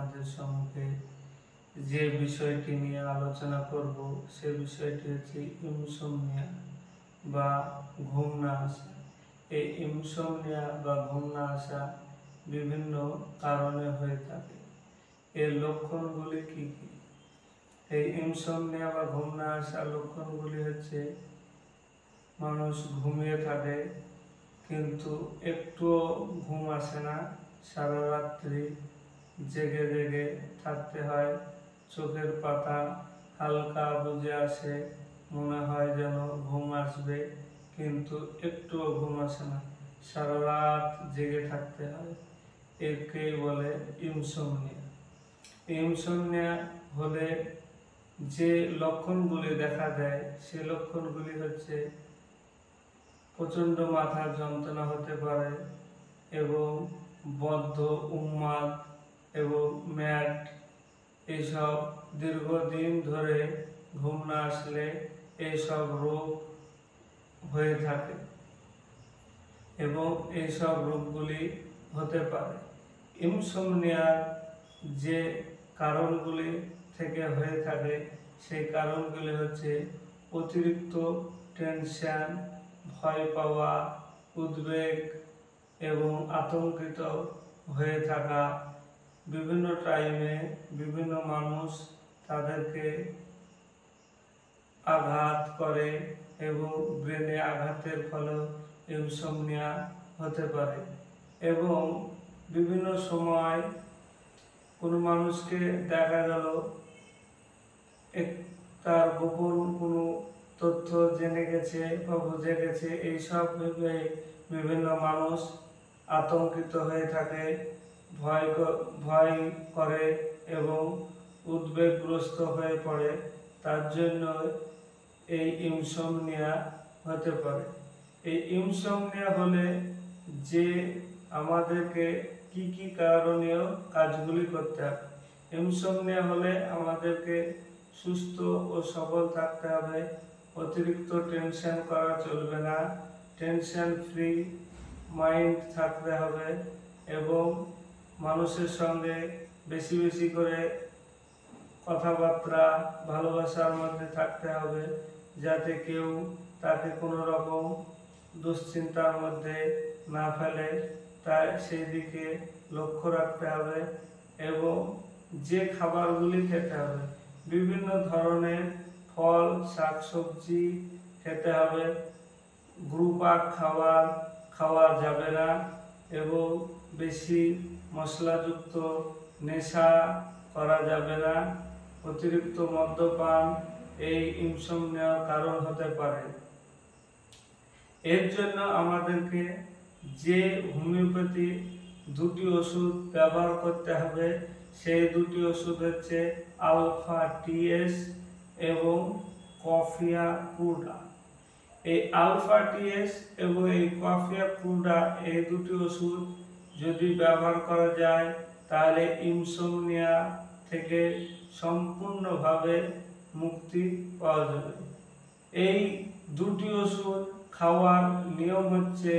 আপনাদের সম্মুখে যে বিষয়টি নিয়ে আলোচনা করব সে বিষয়টি হচ্ছে ইনসমনিয়া বা ঘুম না আসা। এই ইনসমনিয়া বা ঘুম না আসা বিভিন্ন কারণে হয়ে থাকে। এর লক্ষণগুলি কি কি? এই ইনসমনিয়া বা ঘুম না আসার লক্ষণগুলি হচ্ছে মানুষ ঘুমিয়ে থাকে কিন্তু একটুও ঘুম আসে না, সারা রাত্রি জেগে জেগে থাকতে হয়, চোখের পাতা হালকা বুঝে আসে, মনে হয় যেন ঘুম আসবে কিন্তু একটুও ঘুম আসে না, সারা রাত জেগে থাকতে হয়। একেই বলে ইনসমনিয়া। ইনসমনিয়া হলে যে লক্ষণগুলি দেখা দেয় সে লক্ষণগুলি হচ্ছে প্রচণ্ড মাথা যন্ত্রণা হতে পারে এবং বদ্ধ, উন্মাদ এবং ম্যাট, এইসব দীর্ঘদিন ধরে ঘুম না আসলে এইসব রোগ হয়ে থাকে এবং এইসব রোগগুলি হতে পারে। ইনসমনিয়ার যে কারণগুলি থেকে হয়ে থাকে সেই কারণগুলি হচ্ছে অতিরিক্ত টেনশন, ভয় পাওয়া, উদ্বেগ এবং আতঙ্কিত হয়ে থাকা। বিভিন্ন টাইমে বিভিন্ন মানুষ তাদেরকে আঘাত করে এবং ব্রেনে আঘাতের ফলে ইনসমনিয়া হতে পারে। এবং বিভিন্ন সময় কোনো মানুষকে দেখা গেল তার গোপন কোনো তথ্য জেনে গেছে বা বুঝে গেছে, এইসব ভেবে বিভিন্ন মানুষ আতঙ্কিত হয়ে থাকে, ভয় করে এবং উদ্বেগগ্রস্ত হয়ে পড়ে। তার জন্য এই ইনসমনিয়া হতে পারে। এই ইনসমনিয়া হলে যে আমাদেরকে কি কি করণীয় কাজগুলি করতে হবে। ইনসমনিয়া হলে আমাদেরকে সুস্থ ও সবল থাকতে হবে, অতিরিক্ত টেনশন করা চলবে না, টেনশন ফ্রি মাইন্ড থাকতে হবে এবং মানুষের সঙ্গে বেশি বেশি করে কথাবার্তা ভালোবাসার মধ্যে থাকতে হবে, যাতে কেউ তাকে কোনো রকম দুশ্চিন্তার মধ্যে না ফেলে, তাই সেই দিকে লক্ষ্য রাখতে হবে। এবং যে খাবারগুলি খেতে হবে, বিভিন্ন ধরনের ফল, শাকসবজি খেতে হবে, গুরুপাক খাবার খাওয়া যাবে না এবং বেশি মশলাযুক্ত নেশা করা যাবে না। অতিরিক্ত মদ্যপান এই ইনসমনিয়ার কারণ হতে পারে। এর জন্য আমাদেরকে যে হোমিওপ্যাথি দুটি ওষুধ ব্যবহার করতে হবে, সেই দুটি ওষুধ হচ্ছে আলফা টিএস এবং কফিয়া ক্রুডা। এই আলফা টিএস এবং এই কফিয়া ক্রুডা, এই দুটি ওষুধ যদি ব্যবহার করা যায় তাহলে ইনসমনিয়া থেকে সম্পূর্ণভাবে মুক্তি পাওয়া যাবে। এই দুটি ওষুধ খাওয়ার নিয়ম হচ্ছে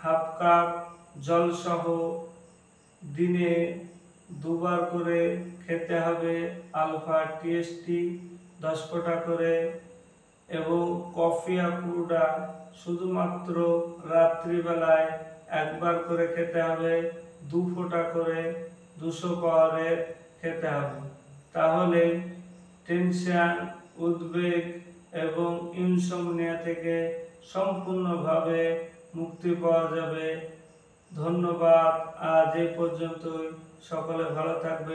হাফ কাপ জলসহ দিনে 2 বার করে খেতে হবে আলফা টিএসটি 10 ফোঁটা করে, এবং কফিয়া ক্রুডা শুধুমাত্র রাত্রিবেলায় 1 বার করে খেতে হবে, 2 ফোঁটা করে 200 পাওয়ারের খেতে হবে। তাহলে টেনশন, উদ্বেগ এবং ইনসমনিয়া থেকে সম্পূর্ণভাবে মুক্তি পাওয়া যাবে। ধন্যবাদ। আজ এই পর্যন্তই। সকলে ভালো থাকবে।